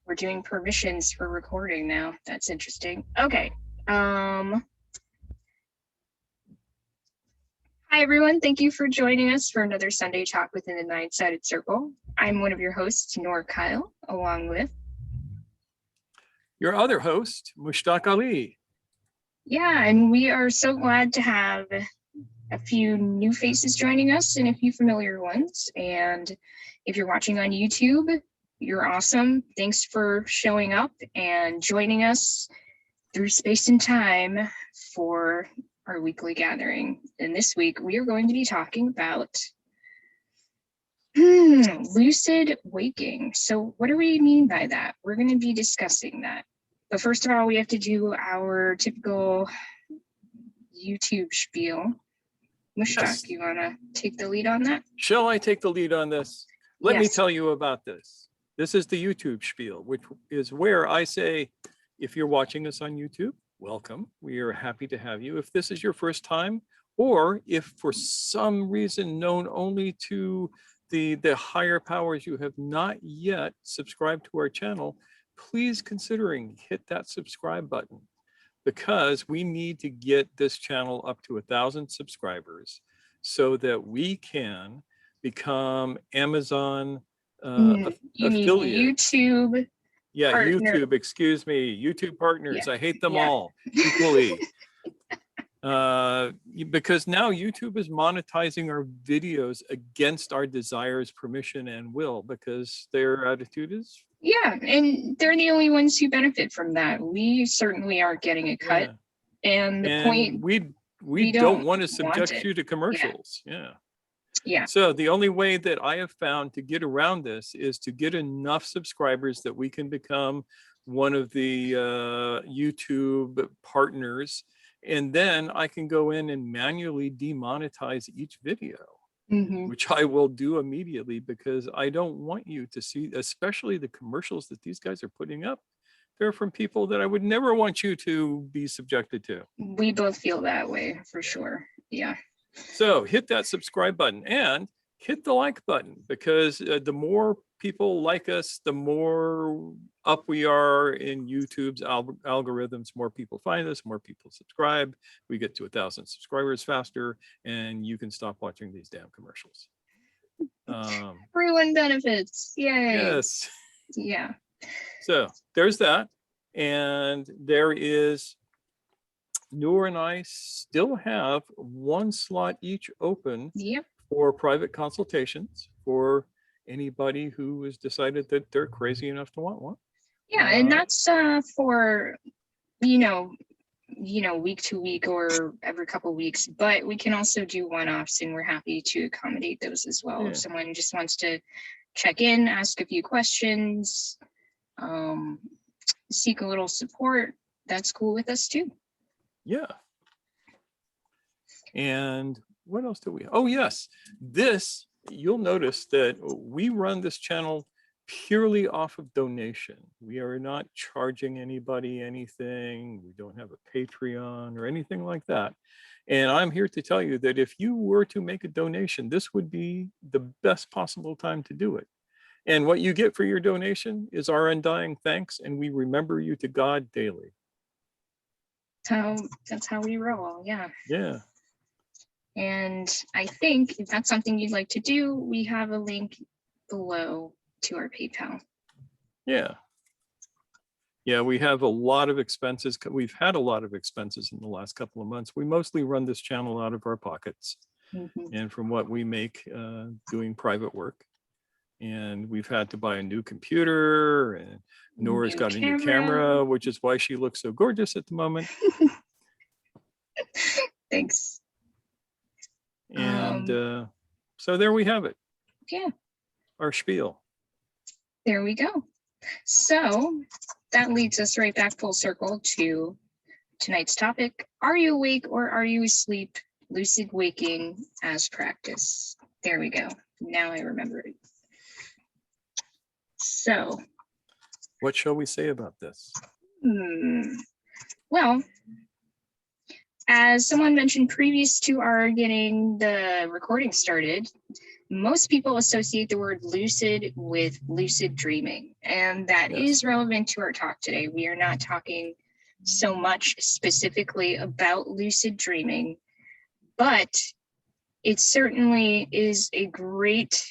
We're doing permissions for recording now. That's interesting. Okay. Hi, everyone. Thank you for joining us for another Sunday Talk within the Nine-Sided Circle. I'm one of your hosts, Noor Kyle, along with your other host, Mushtaq Ali. Yeah, and we are so glad to have a few new faces joining us and a few familiar ones. And if you're watching on YouTube, you're awesome. Thanks for showing up and joining us through space and time for our weekly gathering. And this week we are going to be talking about lucid waking. So what do we mean by that? We're going to be discussing that. But first of all, we have to do our typical YouTube spiel. Mushtaq, yes. You want to take the lead on that? Shall I take the lead on this? Let me tell you about this. This is the YouTube spiel, which is where I say, if you're watching us on YouTube, welcome. We are happy to have you. If this is your first time, or if for some reason known only to the higher powers, you have not yet subscribed to our channel, please considering hit that subscribe button, because we need to get this channel up to 1,000 subscribers so that we can become Amazon affiliate. YouTube. Yeah, partner. YouTube, excuse me, YouTube partners. Yeah. I hate them all equally. Because now YouTube is monetizing our videos against our desires, permission, and will, because their attitude is. Yeah, and they're the only ones who benefit from that. We certainly aren't getting a cut. Yeah. And the point, we don't want to subject you to commercials. Yeah. Yeah. So the only way that I have found to get around this is to get enough subscribers that we can become one of the YouTube partners. And then I can go in and manually demonetize each video, which I will do immediately, because I don't want you to see, especially the commercials that these guys are putting up. They're from people that I would never want you to be subjected to. We both feel that way for sure. Yeah. So hit that subscribe button and hit the like button, because the more people like us, the more up we are in YouTube's algorithms. More people find us, more people subscribe. We get to 1,000 subscribers faster, and you can stop watching these damn commercials. Everyone benefits. Yay. Yes. Yeah. So there's that. And there is, Noor and I still have one slot each open for private consultations for anybody who has decided that they're crazy enough to want one. Yeah, and that's for, you know, week to week or every couple of weeks, but we can also do one-offs, and we're happy to accommodate those as well. Yeah. If someone just wants to check in, ask a few questions, seek a little support, that's cool with us too. Yeah. And what else do we? Oh, yes. This, you'll notice that we run this channel purely off of donation. We are not charging anybody anything. We don't have a Patreon or anything like that. And I'm here to tell you that if you were to make a donation, this would be the best possible time to do it. And what you get for your donation is our undying thanks, and we remember you to God daily. That's how we roll. Yeah. And I think if that's something you'd like to do, we have a link below to our PayPal. Yeah, we have a lot of expenses. We've had a lot of expenses in the last couple of months. We mostly run this channel out of our pockets and from what we make doing private work. And we've had to buy a new computer, and Nora's got a new camera, which is why she looks so gorgeous at the moment. Thanks. And so there we have it. Yeah. Our spiel. There we go. So that leads us right back full circle to tonight's topic. Are you awake or are you asleep? Lucid waking as practice. There we go. Now I remember it. So, what shall we say about this? Well, as someone mentioned previous to our getting the recording started, most people associate the word lucid with lucid dreaming, and that is relevant to our talk today. We are not talking so much specifically about lucid dreaming, but it certainly is a great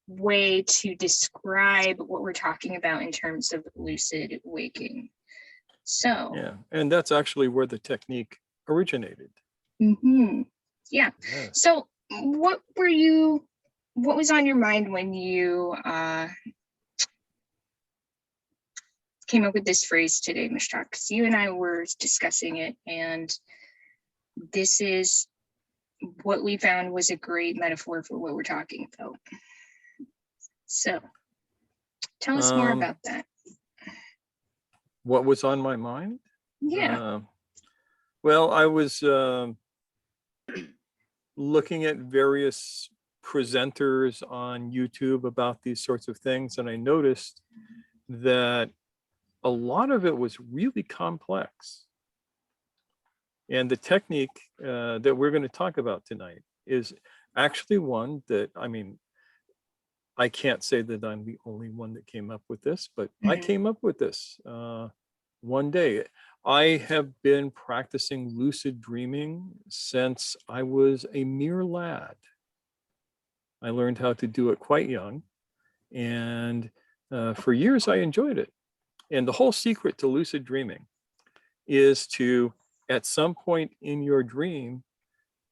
way to describe what we're talking about in terms of lucid waking. So yeah, and that's actually where the technique originated. Yeah. So what was on your mind when you came up with this phrase today, Mishtak? Because you and I were discussing it, and this is what we found was a great metaphor for what we're talking about. So tell us more about that. What was on my mind? Yeah. Well, I was looking at various presenters on YouTube about these sorts of things, and I noticed that a lot of it was really complex. And the technique that we're going to talk about tonight is actually one that, I mean, I can't say that I'm the only one that came up with this, but I came up with this one day. I have been practicing lucid dreaming since I was a mere lad. I learned how to do it quite young, and for years I enjoyed it. And the whole secret to lucid dreaming is to, at some point in your dream,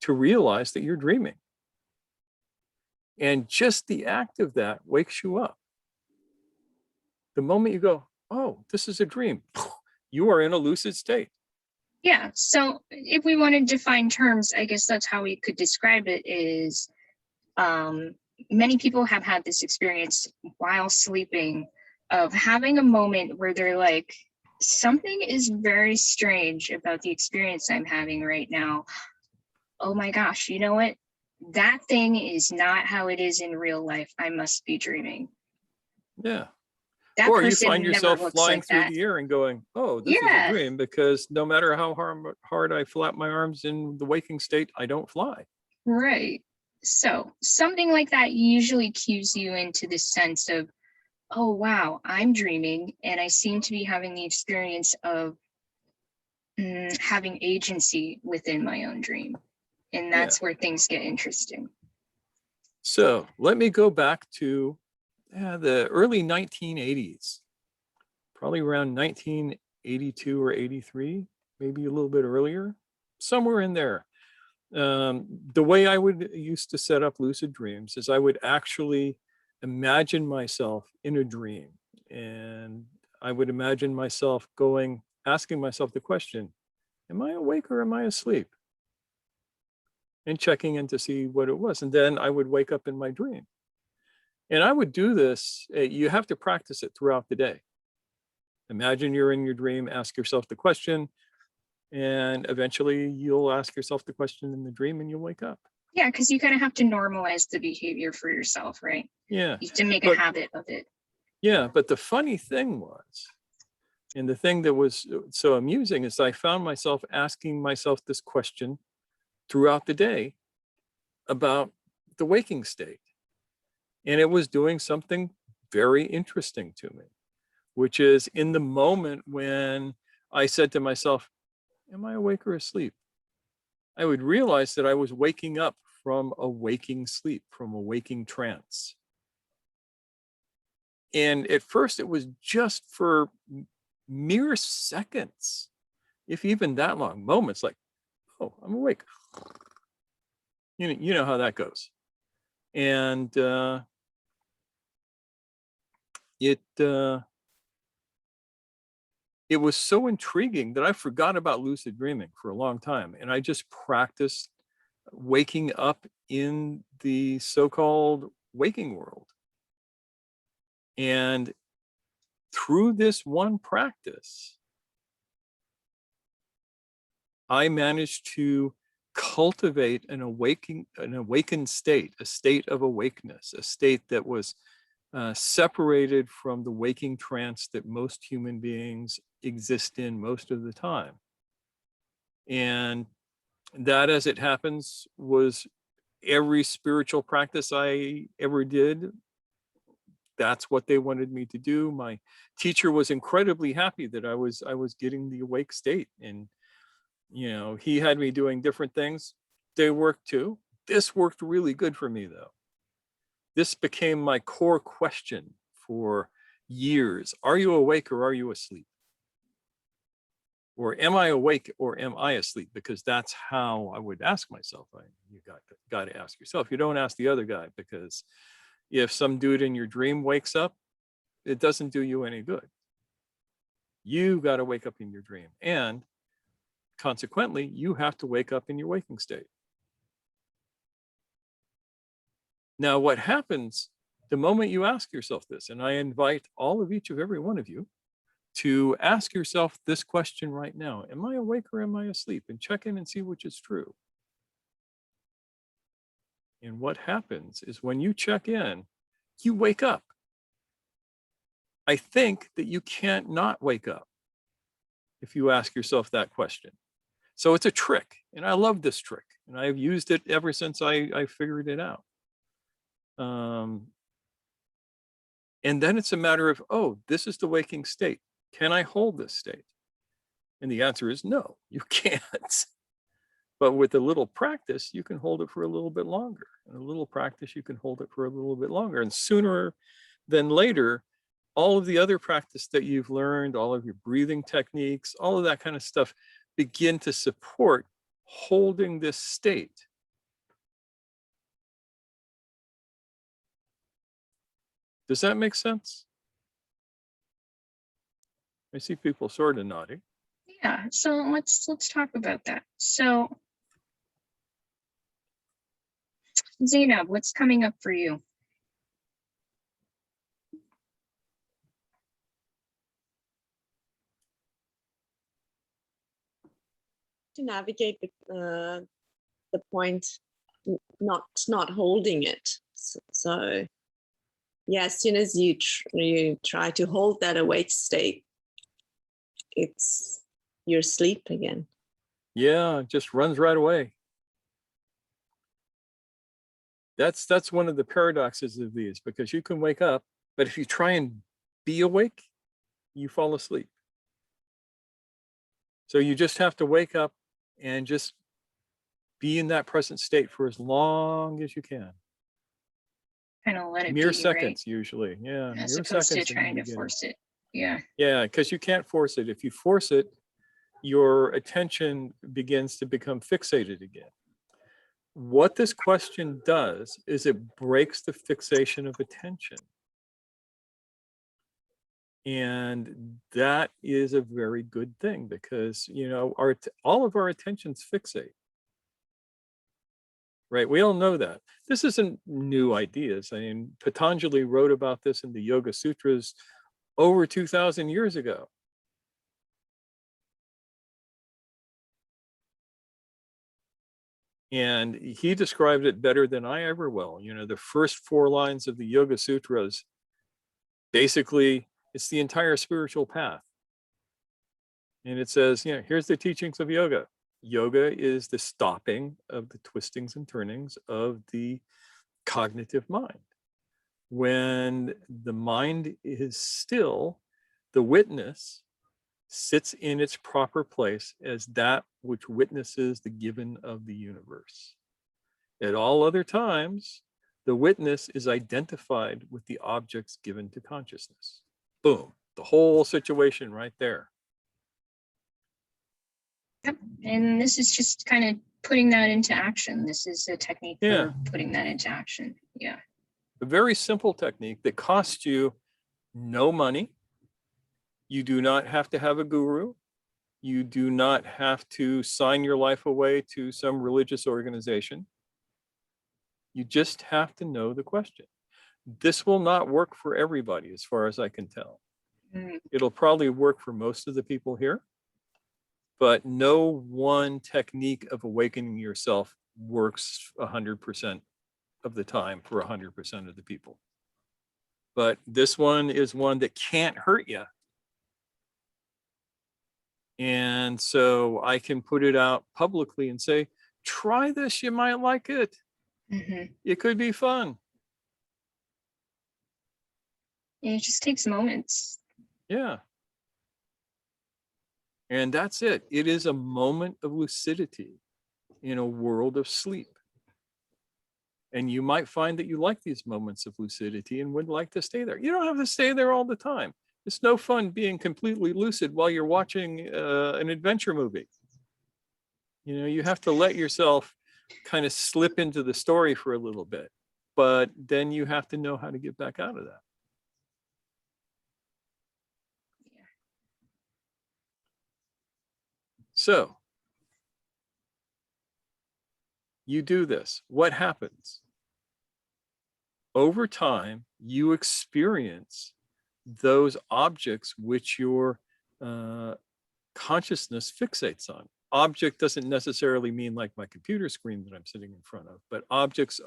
to realize that you're dreaming. And just the act of that wakes you up. The moment you go, oh, this is a dream, you are in a lucid state. Yeah. So if we want to define terms, I guess that's how we could describe it is many people have had this experience while sleeping of having a moment where they're like, something is very strange about the experience I'm having right now. Oh my gosh, you know what? That thing is not how it is in real life. I must be dreaming. Yeah. That or you find yourself flying like through that. the air and going, oh, this is a dream, because no matter how hard I flap my arms in the waking state, I don't fly. Right. So something like that usually cues you into the sense of, oh, wow, I'm dreaming, and I seem to be having the experience of having agency within my own dream. And that's where things get interesting. So let me go back to the early 1980s, probably around 1982 or 83, maybe a little bit earlier, somewhere in there. The way I would used to set up lucid dreams is I would actually imagine myself in a dream, and I would imagine myself asking myself the question, am I awake or am I asleep? And checking in to see what it was. And then I would wake up in my dream. And I would do this, you have to practice it throughout the day. Imagine you're in your dream, ask yourself the question, and eventually you'll ask yourself the question in the dream and you'll wake up. Yeah, because you kind of have to normalize the behavior for yourself, right? Yeah. You have to make a habit of it. Yeah, but the funny thing was, and the thing that was so amusing is I found myself asking myself this question throughout the day about the waking state. And it was doing something very interesting to me, which is in the moment when I said to myself, am I awake or asleep? I would realize that I was waking up from a waking sleep, from a waking trance. And at first it was just for mere seconds, if even that long, moments like, oh, I'm awake. You know how that goes. And it was so intriguing that I forgot about lucid dreaming for a long time. And I just practiced waking up in the so-called waking world. And through this one practice, I managed to cultivate an awakened state, a state of awakeness, a state that was separated from the waking trance that most human beings exist in most of the time. And that, as it happens, was every spiritual practice I ever did. That's what they wanted me to do. My teacher was incredibly happy that I was getting the awake state. And, you know, he had me doing different things. They worked too. This worked really good for me, though. This became my core question for years. Are you awake or are you asleep? Or am I awake or am I asleep? Because that's how I would ask myself. You got to ask yourself. You don't ask the other guy, because if some dude in your dream wakes up, it doesn't do you any good. You got to wake up in your dream. And consequently, you have to wake up in your waking state. Now, what happens the moment you ask yourself this, and I invite all of each of every one of you to ask yourself this question right now: am I awake or am I asleep? And check in and see which is true. And what happens is when you check in, you wake up. I think that you can't not wake up if you ask yourself that question. So it's a trick, and I love this trick, and I've used it ever since I figured it out. And then it's a matter of, oh, this is the waking state. Can I hold this state? And the answer is no, you can't. But with a little practice, you can hold it for a little bit longer. And a little practice, you can hold it for a little bit longer. And sooner than later, all of the other practice that you've learned, all of your breathing techniques, all of that kind of stuff begin to support holding this state. Does that make sense? I see people sort of nodding. Yeah, so let's talk about that. So Zainab, what's coming up for you? To navigate the point, not holding it. So yeah, as soon as you try to hold that awake state, you're asleep again. Yeah, it just runs right away. That's one of the paradoxes of these, because you can wake up, but if you try and be awake, you fall asleep. So you just have to wake up and just be in that present state for as long as you can. Kind of let it mere be, seconds, right? usually. Yeah, As mere opposed to seconds. trying to force it. Yeah. Yeah, because you can't force it. If you force it, your attention begins to become fixated again. What this question does is it breaks the fixation of attention. And that is a very good thing, because, you know, all of our attentions fixate. Right, we all know that. This isn't new ideas. I mean, Patanjali wrote about this in the Yoga Sutras over 2,000 years ago. And he described it better than I ever will. You know, the first 4 lines of the Yoga Sutras, basically, it's the entire spiritual path. And it says, you know, here's the teachings of yoga. Yoga is the stopping of the twistings and turnings of the cognitive mind. When the mind is still, the witness sits in its proper place as that which witnesses the given of the universe. At all other times, the witness is identified with the objects given to consciousness. Boom, the whole situation right there. Yep. And this is just kind of putting that into action. This is a technique for putting that into action. Yeah. A very simple technique that costs you no money. You do not have to have a guru. You do not have to sign your life away to some religious organization. You just have to know the question. This will not work for everybody, as far as I can tell. It'll probably work for most of the people here, but no one technique of awakening yourself works 100% of the time for 100% of the people. But this one is one that can't hurt you. And so I can put it out publicly and say, try this, you might like it. It could be fun. And it just takes moments. Yeah. And that's it. It is a moment of lucidity in a world of sleep. And you might find that you like these moments of lucidity and would like to stay there. You don't have to stay there all the time. It's no fun being completely lucid while you're watching an adventure movie. You know, you have to let yourself kind of slip into the story for a little bit, but then you have to know how to get back out of that. So you do this. What happens? Over time, you experience those objects which your consciousness fixates on. Object doesn't necessarily mean like my computer screen that I'm sitting in front of, but objects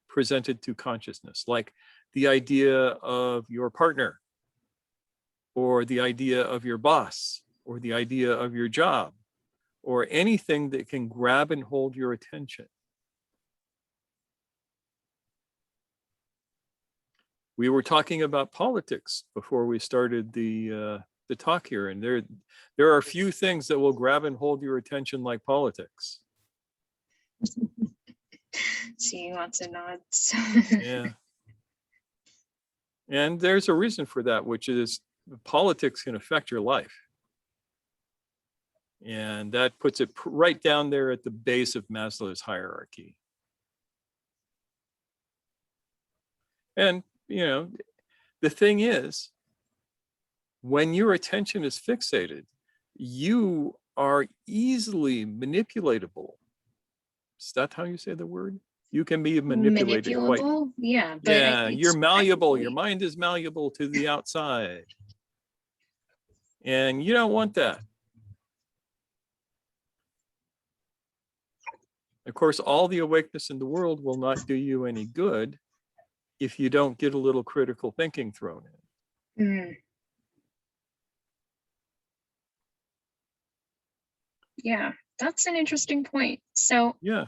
presented to consciousness, like the idea of your partner, or the idea of your boss, or the idea of your job, or anything that can grab and hold your attention. We were talking about politics before we started the talk here, and there are few things that will grab and hold your attention like politics. Seeing lots of nods. Yeah. And there's a reason for that, which is politics can affect your life. And that puts it right down there at the base of Maslow's hierarchy. And, you know, the thing is, when your attention is fixated, you are easily manipulatable. Is that how you say the word? You can be manipulated. Manipulable? Yeah. But yeah, you're malleable. Your mind is malleable to the outside. And you don't want that. Of course, all the awakeness in the world will not do you any good if you don't get a little critical thinking thrown in. Yeah, that's an interesting point. So yeah,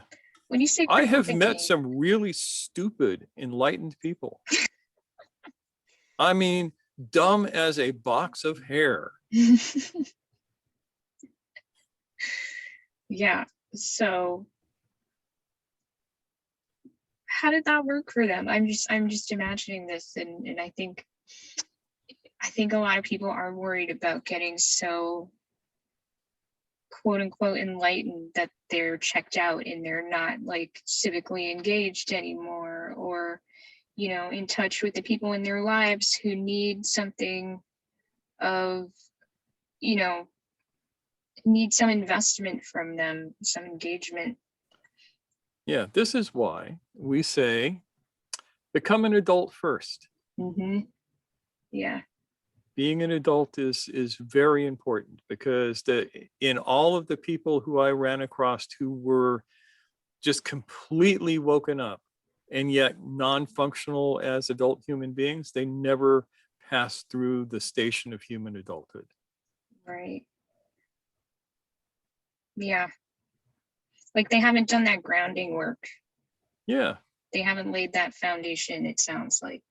when you say I have thinking, met some really stupid, enlightened people. I mean, dumb as a box of hair. Yeah. So how did that work for them? I'm just imagining this, and I think a lot of people are worried about getting so quote unquote enlightened that they're checked out and they're not like civically engaged anymore, or, you know, in touch with the people in their lives who need something of, you know, need some investment from them, some engagement. Yeah, this is why we say, become an adult first. Yeah. Being an adult is very important, because in all of the people who I ran across who were just completely woken up and yet non-functional as adult human beings, they never passed through the station of human adulthood. Right. Yeah. Like they haven't done that grounding work. Yeah. They haven't laid that foundation, it sounds like.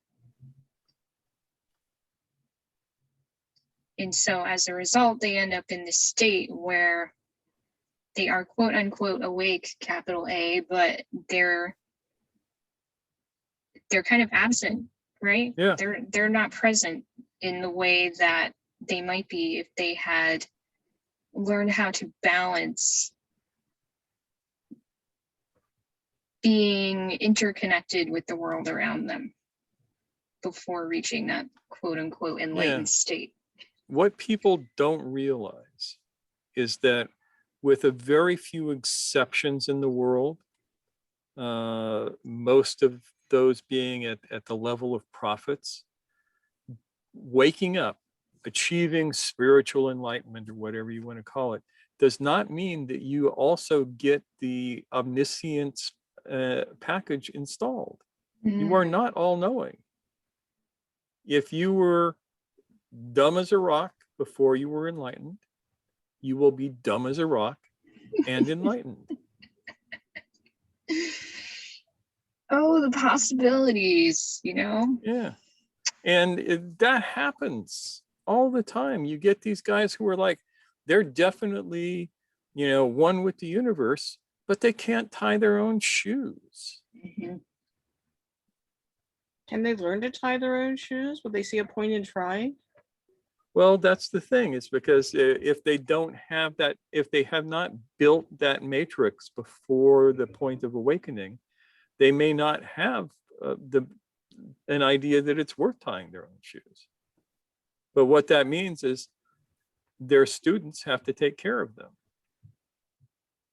And so as a result, they end up in this state where they are quote unquote awake, capital A, but they're kind of absent, right? Yeah. They're not present in the way that they might be if they had learned how to balance being interconnected with the world around them before reaching that quote unquote enlightened state. What people don't realize is that, with a very few exceptions in the world, most of those being at the level of prophets, waking up, achieving spiritual enlightenment, or whatever you want to call it, does not mean that you also get the omniscience package installed. You are not all knowing. If you were dumb as a rock before you were enlightened, you will be dumb as a rock and enlightened. Oh, the possibilities, Yeah. And that happens all the time. You get these guys who are like, they're definitely, one with the universe, but they can't tie their own shoes. Mm-hmm. Can they learn to tie their own shoes? Would they see a point in trying? Well, that's the thing. It's because if they don't have that, if they have not built that matrix before the point of awakening, they may not have an idea that it's worth tying their own shoes. But what that means is their students have to take care of them.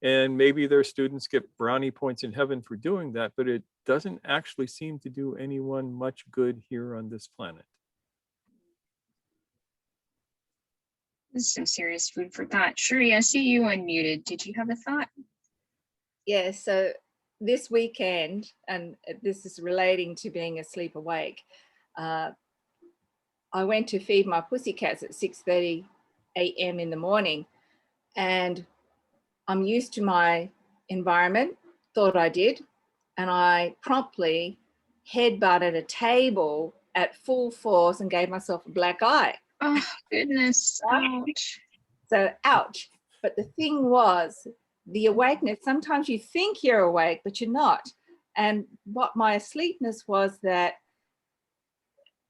And maybe their students get brownie points in heaven for doing that, but it doesn't actually seem to do anyone much good here on this planet. This is some serious food for thought. Shuri, I see you unmuted. Did you have a thought? Yeah, so this weekend, and this is relating to being asleep awake, I went to feed my pussycats at 6:30 a.m. in the morning, and I'm used to my environment, thought I did, and I promptly headbutted a table at full force and gave myself a black eye. Oh, goodness. Ouch. So, ouch. But the thing was, the awakeness, sometimes you think you're awake, but you're not. And what my asleepness was that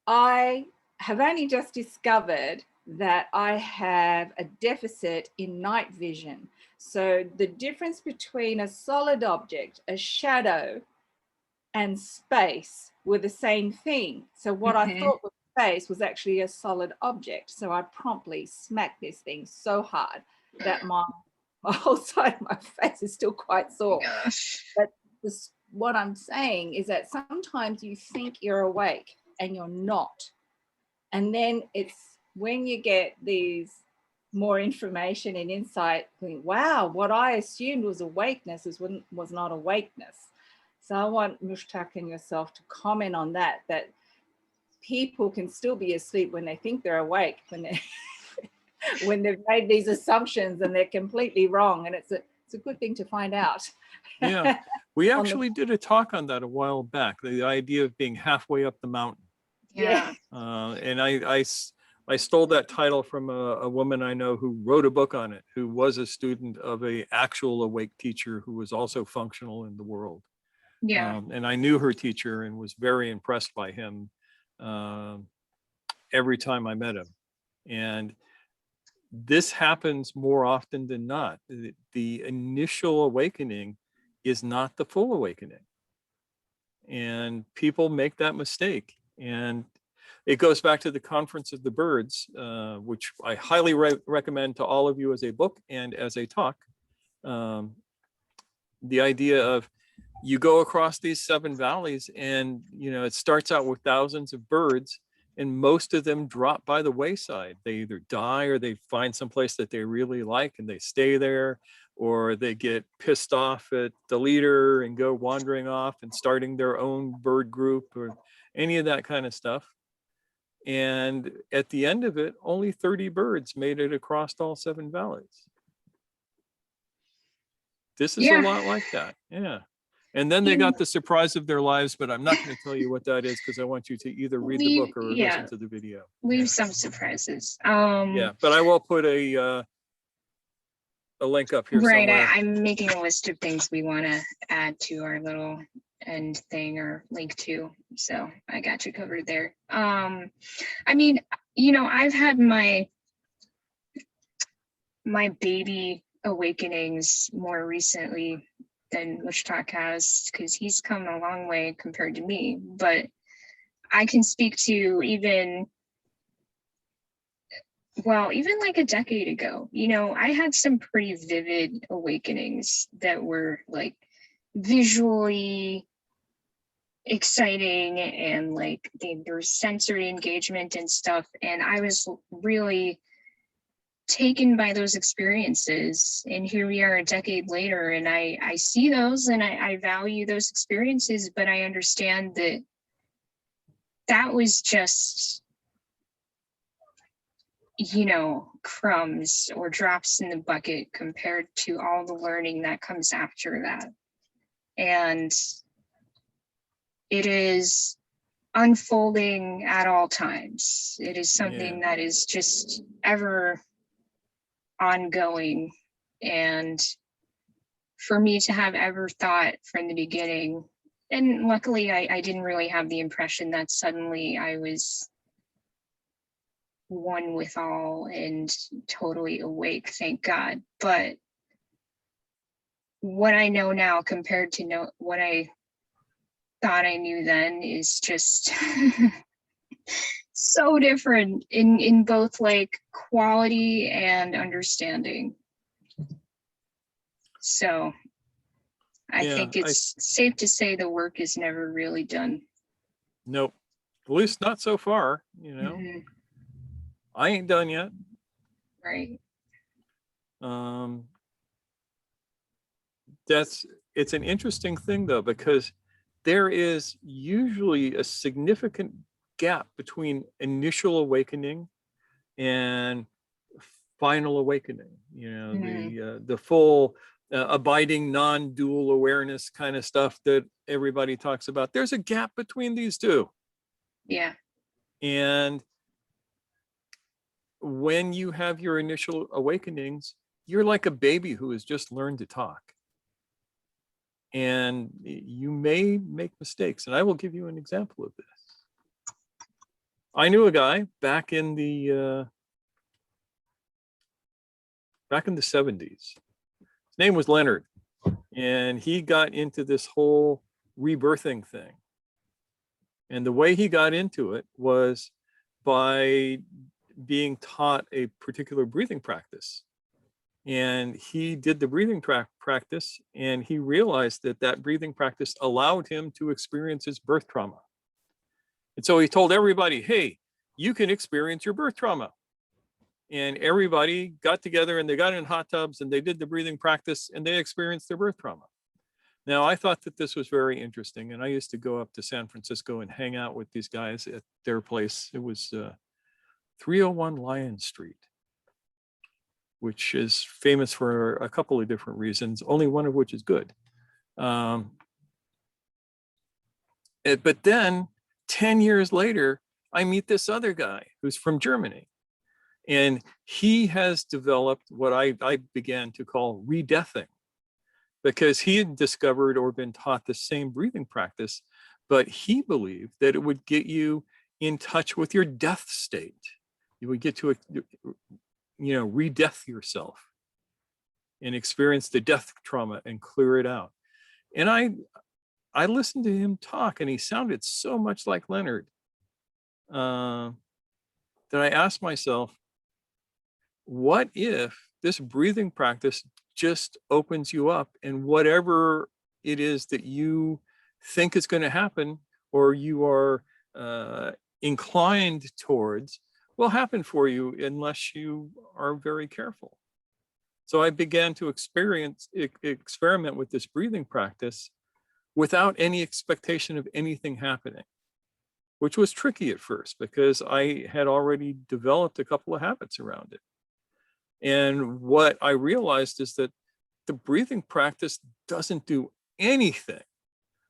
I have only just discovered that I have a deficit in night vision. So the difference between a solid object, a shadow, and space were the same thing. So what I thought was space was actually a solid object. So I promptly smacked this thing so hard that my whole side of my face is still quite sore. Gosh. But what I'm saying is that sometimes you think you're awake and you're not. And then it's when you get these more information and insight, going, wow, what I assumed was awakeness was not awakeness. So I want Mushtaq and yourself to comment on that people can still be asleep when they think they're awake, when they've made these assumptions and they're completely wrong. And it's a good thing to find out. Yeah, we actually did a talk on that a while back, the idea of being halfway up the mountain. Yeah. And I stole that title from a woman I know who wrote a book on it, who was a student of an actual awake teacher who was also functional in the world. Yeah. And I knew her teacher and was very impressed by him every time I met him. And this happens more often than not. The initial awakening is not the full awakening. And people make that mistake. And it goes back to the Conference of the Birds, which I highly recommend to all of you as a book and as a talk. The idea of you go across these 7 valleys and, it starts out with thousands of birds and most of them drop by the wayside. They either die or they find some place that they really like and they stay there, or they get pissed off at the leader and go wandering off and starting their own bird group or any of that kind of stuff. And at the end of it, only 30 birds made it across all 7 valleys. This is a lot like that. Yeah. And then they got the surprise of their lives, but I'm not going to tell you what that is because I want you to either read the book or listen to the video. Leave some surprises. Yeah, but I will put a link up here right, somewhere. I'm making a list of things we want to add to our little end thing or link to. So I got you covered there. I mean, I've had my baby awakenings more recently than Mushtaq has, because he's come a long way compared to me. But I can speak to even like a decade ago, I had some pretty vivid awakenings that were like visually exciting and like there's sensory engagement and stuff. And I was really taken by those experiences. And here we are a decade later, and I see those and I value those experiences, but I understand that was just you know, crumbs or drops in the bucket compared to all the learning that comes after that. And it is unfolding at all times. It is something that is just ever ongoing. And for me to have ever thought from the beginning, and luckily I didn't really have the impression that suddenly I was one with all and totally awake, thank God. But what I know now compared to what I thought I knew then is just so different in both like quality and understanding. So I think it's safe to say the work is never really done. Nope, at least not so far, you know. Mm-hmm. I ain't done yet. Right. It's an interesting thing though, because there is usually a significant gap between initial awakening and final awakening, you know, the full abiding non-dual awareness kind of stuff that everybody talks about. There's a gap between these two. Yeah. And when you have your initial awakenings, you're like a baby who has just learned to talk. And you may make mistakes. And I will give you an example of this. I knew a guy back in the 70s. His name was Leonard. And he got into this whole rebirthing thing. And the way he got into it was by being taught a particular breathing practice. And he did the breathing practice, and he realized that that breathing practice allowed him to experience his birth trauma. And so he told everybody, hey, you can experience your birth trauma. And everybody got together and they got in hot tubs and they did the breathing practice and they experienced their birth trauma. Now, I thought that this was very interesting. And I used to go up to San Francisco and hang out with these guys at their place. It was 301 Lion Street, which is famous for a couple of different reasons, only one of which is good. But then 10 years later, I meet this other guy who's from Germany. And he has developed what I began to call re-deathing, because he had discovered or been taught the same breathing practice, but he believed that it would get you in touch with your death state. You would get to, re-death yourself and experience the death trauma and clear it out. And I listened to him talk, and he sounded so much like Leonard that I asked myself, what if this breathing practice just opens you up, and whatever it is that you think is going to happen or you are inclined towards will happen for you unless you are very careful. So I began to experiment with this breathing practice without any expectation of anything happening, which was tricky at first because I had already developed a couple of habits around it. And what I realized is that the breathing practice doesn't do anything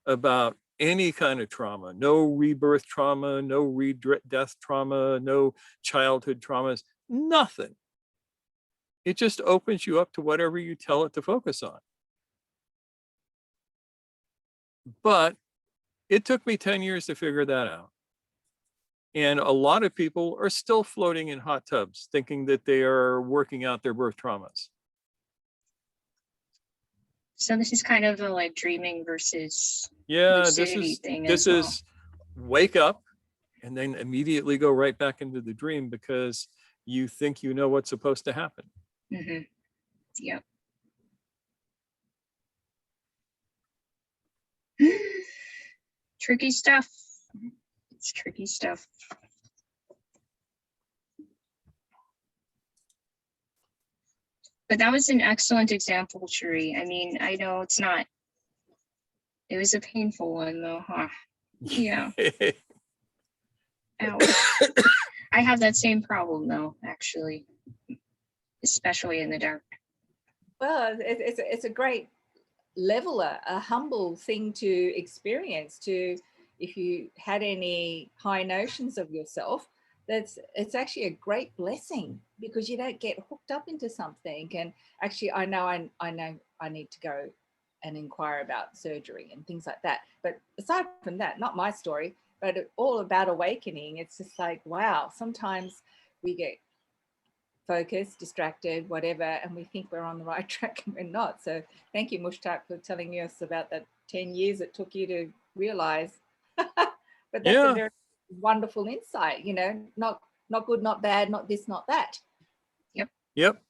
about any kind of trauma, no rebirth trauma, no re-death trauma, no childhood traumas, nothing. It just opens you up to whatever you tell it to focus on. But it took me 10 years to figure that out. And a lot of people are still floating in hot tubs thinking that they are working out their birth traumas. So this is kind of a like dreaming versus lucidity thing. This is wake up and then immediately go right back into the dream because you think you know what's supposed to happen. Mm-hmm. Yep. Tricky stuff. It's tricky stuff. But that was an excellent example, Cherie. I mean, I know it's not, it was a painful one though, huh? Yeah. Ouch. I have that same problem though, actually, especially in the dark. Well, it's a great leveler, a humble thing to experience. To, if you had any high notions of yourself, it's actually a great blessing, because you don't get hooked up into something. And actually, I know I need to go and inquire about surgery and things like that. But aside from that, not my story, but all about awakening. It's just like, wow, sometimes we get focused, distracted, whatever, and we think we're on the right track and we're not. So thank you, Mushtaq, for telling us about that 10 years it took you to realize. But that's a very wonderful insight, you know, not good, not bad, not this, not that. Yep.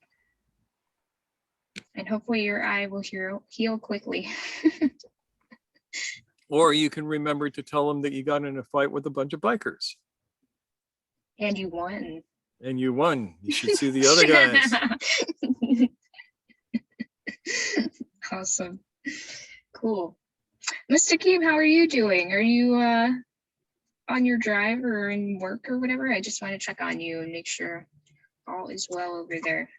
And hopefully your eye will heal quickly. Or you can remember to tell them that you got in a fight with a bunch of bikers. And you won. And you won. You should see the other guys. Awesome. Cool. Mr. Keem, how are you doing? Are you on your drive or in work or whatever? I just want to check on you and make sure all is well over there.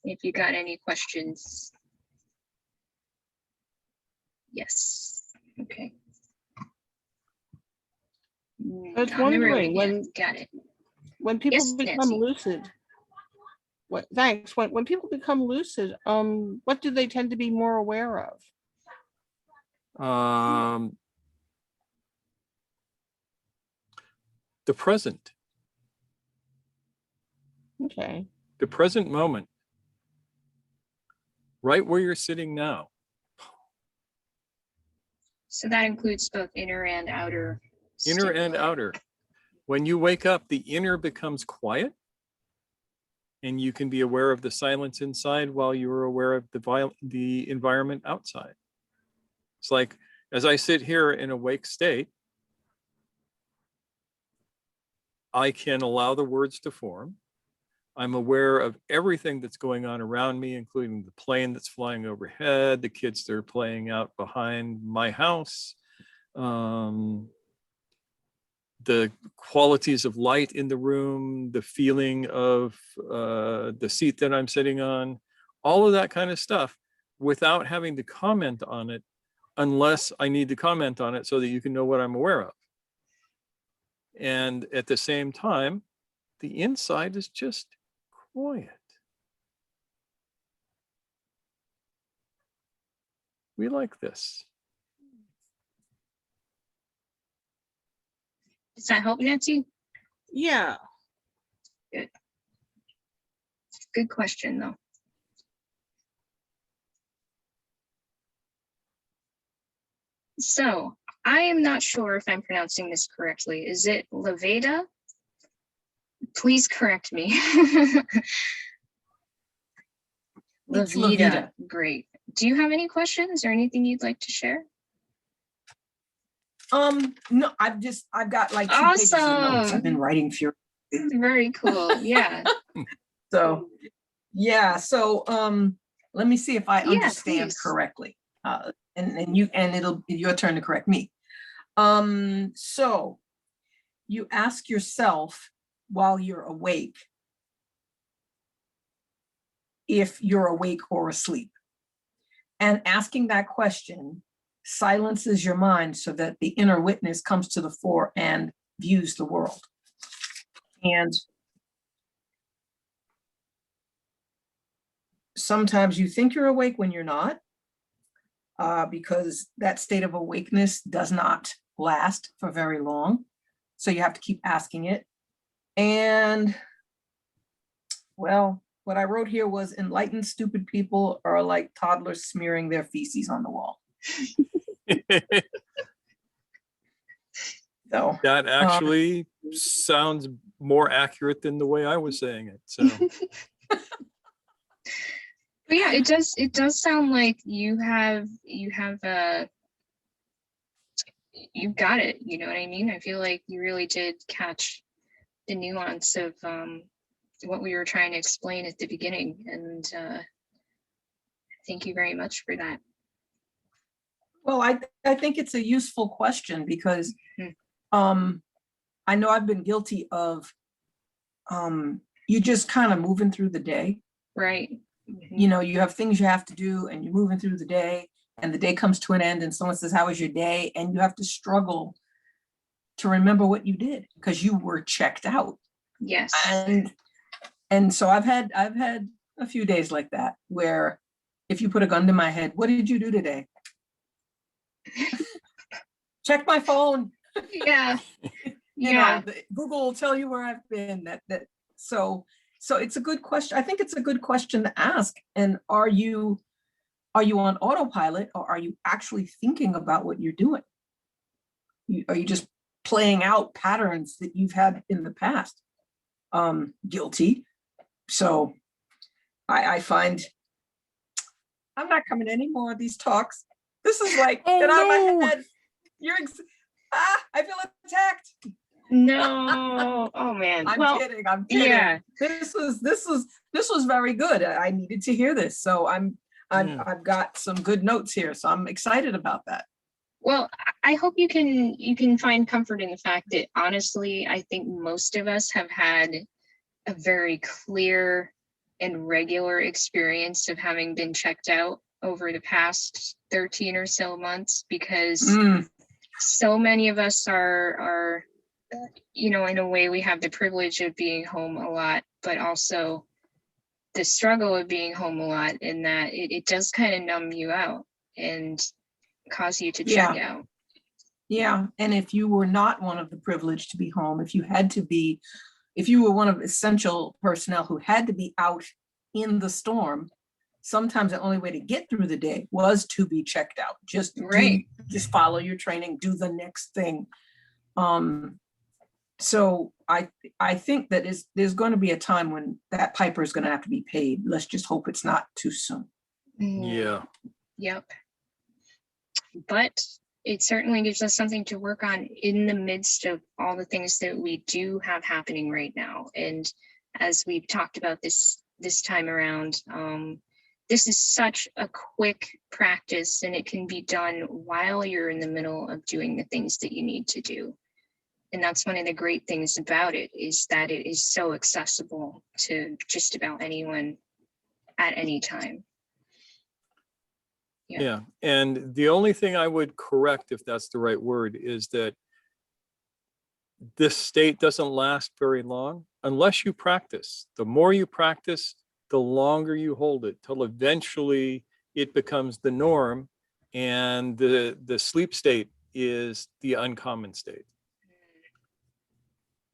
If you got any questions. Yes. Okay. I was wondering got it. When people Yes, become Nancy. lucid. Thanks. When people become lucid, what do they tend to be more aware of? The present. Okay. The present moment. Right where you're sitting now. So that includes both inner and outer. Inner and outer. When you wake up, the inner becomes quiet, and you can be aware of the silence inside while you're aware of the environment outside. It's like, as I sit here in awake state, I can allow the words to form. I'm aware of everything that's going on around me, including the plane that's flying overhead, the kids that are playing out behind my house, the qualities of light in the room, the feeling of the seat that I'm sitting on, all of that kind of stuff, without having to comment on it, unless I need to comment on it so that you can know what I'm aware of. And at the same time, the inside is just quiet. We like this. Does that help, Nancy? Yeah. Good. Good question, though. So I am not sure if I'm pronouncing this correctly. Is it Leveda? Please correct me. It's Leveda. Great. Do you have any questions or anything you'd like to share? No, I've got like 2 pages of notes. I've been writing furiously. Very cool. Yeah. So yeah, so let me see if I understand please. correctly. And it'll be your turn to correct me. So you ask yourself while you're awake if you're awake or asleep. And asking that question silences your mind so that the inner witness comes to the fore and views the world. And sometimes you think you're awake when you're not, because that state of awakeness does not last for very long. So you have to keep asking it. And well, what I wrote here was enlightened stupid people are like toddlers smearing their feces on the wall. So that actually sounds more accurate than the way I was saying it. So But yeah, it does sound like you got it, you know what I mean? I feel like you really did catch the nuance of what we were trying to explain at the beginning, and thank you very much for that. well, I think it's a useful question because I know I've been guilty of, you just kind of moving through the day. Right. You know, you have things you have to do and you're moving through the day and the day comes to an end and someone says, how was your day? And you have to struggle to remember what you did because you were checked out. Yes. And so I've had a few days like that where if you put a gun to my head, what did you do today? Check my phone. Yeah. You know, Google will tell you where I've been. So it's a good question. I think it's a good question to ask. And are you on autopilot or are you actually thinking about what you're doing? Are you just playing out patterns that you've had in the past? Guilty. So I find I'm not coming to any more of these talks. This is like, get out of my head. I feel attacked. No. Oh man. I'm kidding. I'm kidding. Yeah. This was very good. I needed to hear this. So I've got some good notes here. So I'm excited about that. Well, I hope you can find comfort in the fact that honestly, I think most of us have had a very clear and regular experience of having been checked out over the past 13 or so months, because so many of us are, you know, in a way we have the privilege of being home a lot, but also the struggle of being home a lot, in that it does kind of numb you out and cause you to check out. Yeah. And if you were not one of the privileged to be home, if you were one of essential personnel who had to be out in the storm, sometimes the only way to get through the day was to be checked out. Just follow your training, do the next thing. So I think that there's going to be a time when that piper is going to have to be paid. Let's just hope it's not too soon. Yeah. Yep. But it certainly gives us something to work on in the midst of all the things that we do have happening right now. And as we've talked about this time around, this is such a quick practice, and it can be done while you're in the middle of doing the things that you need to do. And that's one of the great things about it, is that it is so accessible to just about anyone at any time. Yeah. And the only thing I would correct, if that's the right word, is that this state doesn't last very long unless you practice. The more you practice, the longer you hold it, till eventually it becomes the norm, and the sleep state is the uncommon state.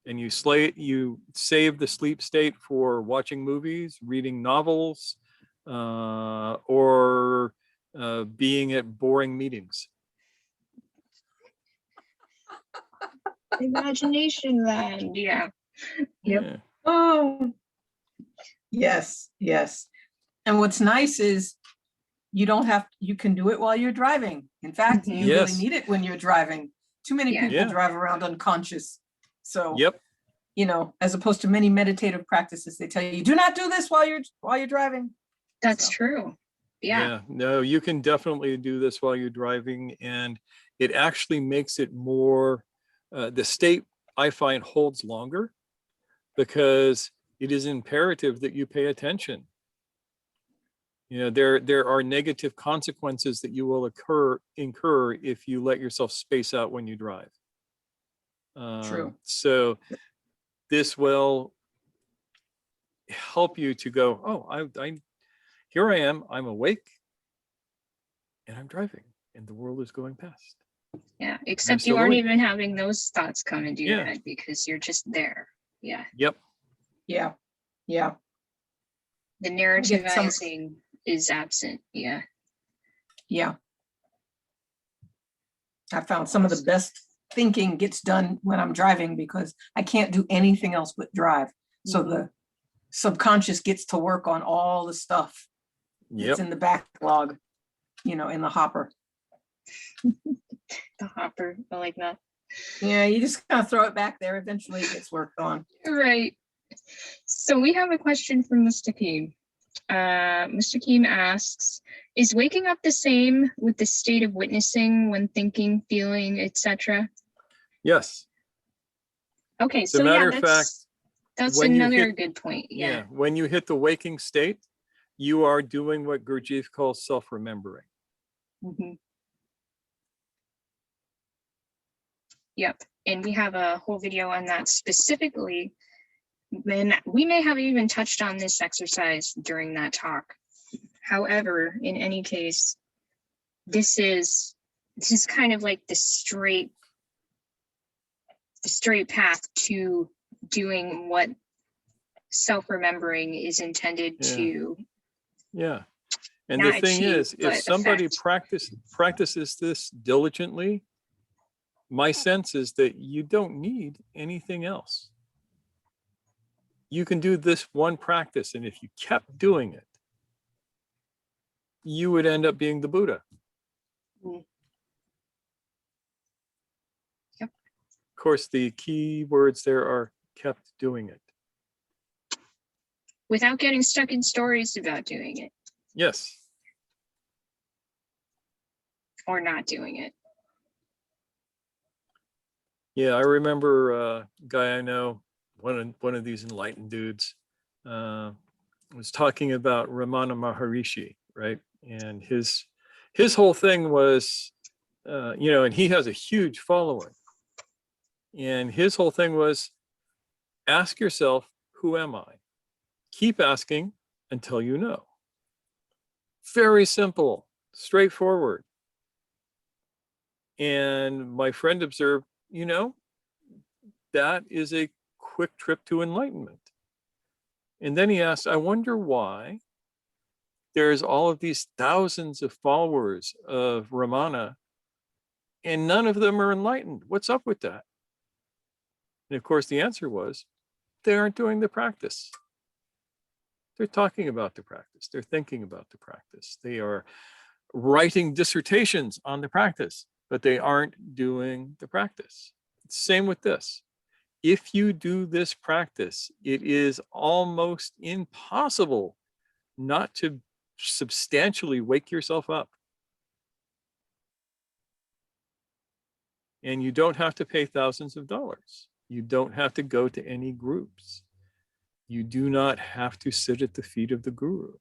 And you save the sleep state for watching movies, reading novels, or being at boring meetings. Imagination land. Yeah. Yep. Yeah. Oh, yes. And what's nice is you can do it while you're driving. In fact, you really need it when you're driving. Too many people drive around unconscious. So, you know, as opposed to many meditative practices, they tell you, do not do this while you're driving. That's true. Yeah. No, you can definitely do this while you're driving, and it actually makes it more, the state, I find, holds longer, because it is imperative that you pay attention. You know, there are negative consequences that you will incur if you let yourself space out when you drive. True. So this will help you to go, oh, here I am, I'm awake, and I'm driving, and the world is going past. Yeah, except you aren't even having those thoughts come into your head, because you're just there. Yeah. Yep. Yeah. The narrativizing is absent. Yeah. I found some of the best thinking gets done when I'm driving, because I can't do anything else but drive. So the subconscious gets to work on all the stuff that's in the backlog, you know, in the hopper. The hopper, I like that. Yeah, you just kind of throw it back there. Eventually it gets worked on. Right. So we have a question from Mr. Keem. Mr. Keem asks, is waking up the same with the state of witnessing when thinking, feeling, etc.? Yes. Okay, As a so yeah, matter of fact, that's when you another hit- good point. Yeah. when you hit the waking state, you are doing what Gurdjieff calls self-remembering. Mhm. Yep. And we have a whole video on that specifically. And we may have even touched on this exercise during that talk. However, in any case, this is kind of like the straight path to doing what self-remembering is intended Yeah. to Yeah. And not the thing achieve, is, if but somebody affect. practices this diligently, my sense is that you don't need anything else. You can do this one practice, and if you kept doing it, you would end up being the Buddha. Mm. Yep. Of course, the key words there are kept doing it. Without getting stuck in stories about doing it Yes. or not doing it. Yeah, I remember a guy I know, one of these enlightened dudes, was talking about Ramana Maharishi, right? And his whole thing was, and he has a huge following. And his whole thing was, ask yourself, who am I? Keep asking until you know. Very simple, straightforward. And my friend observed, that is a quick trip to enlightenment. And then he asked, I wonder why there's all of these thousands of followers of Ramana and none of them are enlightened. What's up with that? And of course, the answer was, they aren't doing the practice. They're talking about the practice. They're thinking about the practice. They are writing dissertations on the practice, but they aren't doing the practice. Same with this. If you do this practice, it is almost impossible not to substantially wake yourself up. And you don't have to pay thousands of dollars. You don't have to go to any groups. You do not have to sit at the feet of the guru.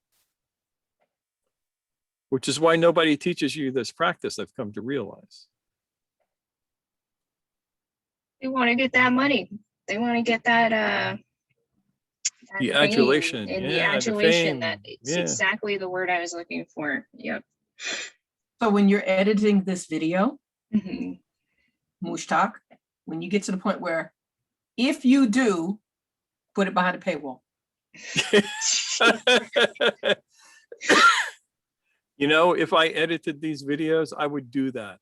Which is why nobody teaches you this practice, I've come to realize. They want to get that money. They want to get that The fame adulation, and the yeah, the adulation. That fame, it's yeah. exactly the word I was looking for. Yep. So when you're editing this video, Mhm. Mushtaq, when you get to the point where, if you do, put it behind a paywall. If I edited these videos, I would do that.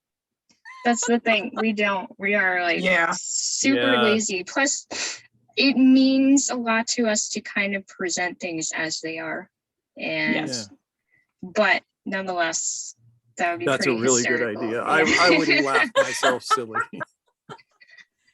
That's the thing. We don't. We are like Yeah. super Yeah. lazy. Plus, it means a lot to us to kind of present things as they are. And Yes. but nonetheless, that would be That's a pretty really good hysterical. idea. Yeah. I would laugh myself silly.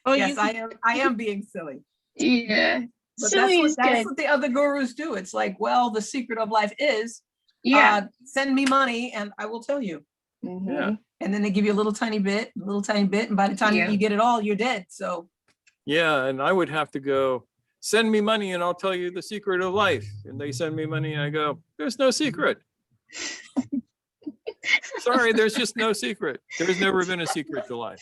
Oh, Yes, you, I am being silly. Yeah. But Silly is that's good. what the other gurus do. It's like, well, the secret of life is, Yeah. send me money and I will tell you. Mhm. Yeah. And then they give you a little tiny bit, and by the time Yeah. you get it all, you're dead. So Yeah, and I would have to go, send me money and I'll tell you the secret of life. And they send me money and I go, there's no secret. Sorry, there's just no secret. There's never been a secret to life.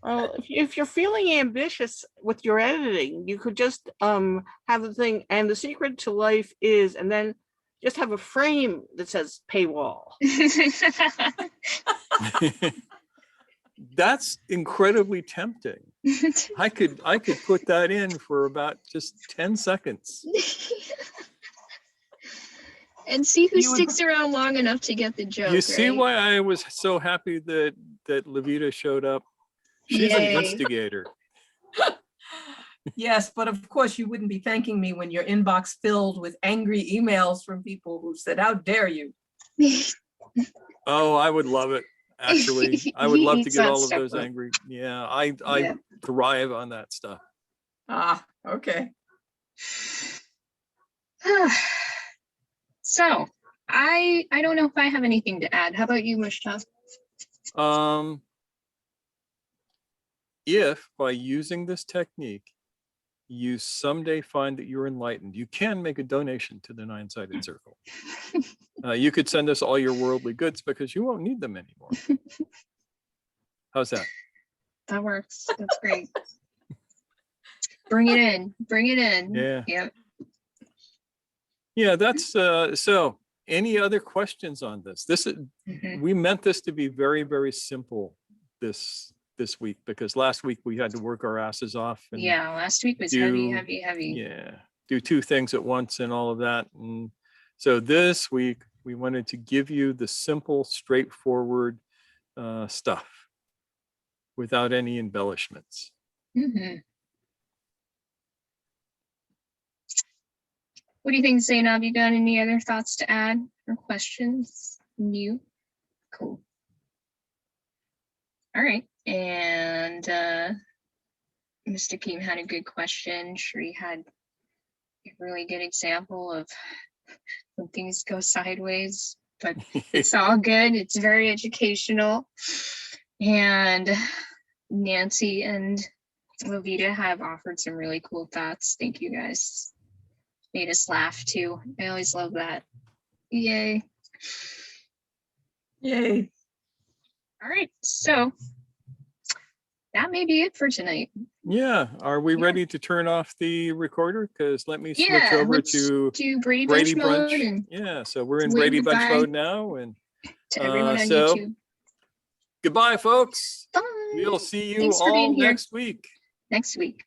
well, if you're feeling ambitious with your editing, you could just have the thing, and the secret to life is, and then just have a frame that says paywall. That's incredibly tempting. I could put that in for about just 10 seconds. And see who You would- sticks around long enough to get the joke. You see right? why I was so happy that Levita showed up? She's an Yay. instigator. yes, but of course you wouldn't be thanking me when your inbox filled with angry emails from people who said, how dare you? Oh, I would love it. Actually, I would He love to eats get that all of stuff those up. angry. Yeah, I Yeah. thrive on that stuff. Ah, okay. So I don't know if I have anything to add. How about you, Mushtaq? if by using this technique, you someday find that you're enlightened, you can make a donation to the Nine-Sided Circle. You could send us all your worldly goods because you won't need them anymore. How's that? That works. That's great. Bring it in. Bring it in. Yeah. Yep. Yeah, that's so any other questions on this? This is we meant this to be very, very simple this week, because last week we had to work our asses off. And yeah, last week was heavy. Yeah, do two things at once and all of that. And so this week we wanted to give you the simple, straightforward stuff without any embellishments. What do you think, Zainab? Have you got any other thoughts to add or questions? New? Cool. All right. And Mr. Keem had a good question. Shree had a really good example of when things go sideways, but it's all good. It's very educational. And Nancy and Lovita have offered some really cool thoughts. Thank you guys. Made us laugh too. I always love that. Yay. Yay. All right, so that may be it for tonight. Yeah, are we ready to turn off the recorder? Because let me switch over to do Brady Brady Bunch Bunch. mode and Yeah, so we're in wave Brady Bunch goodbye mode now. And to everyone on so YouTube. goodbye, folks. Bye. We'll see you Thanks for all being here next week. next week.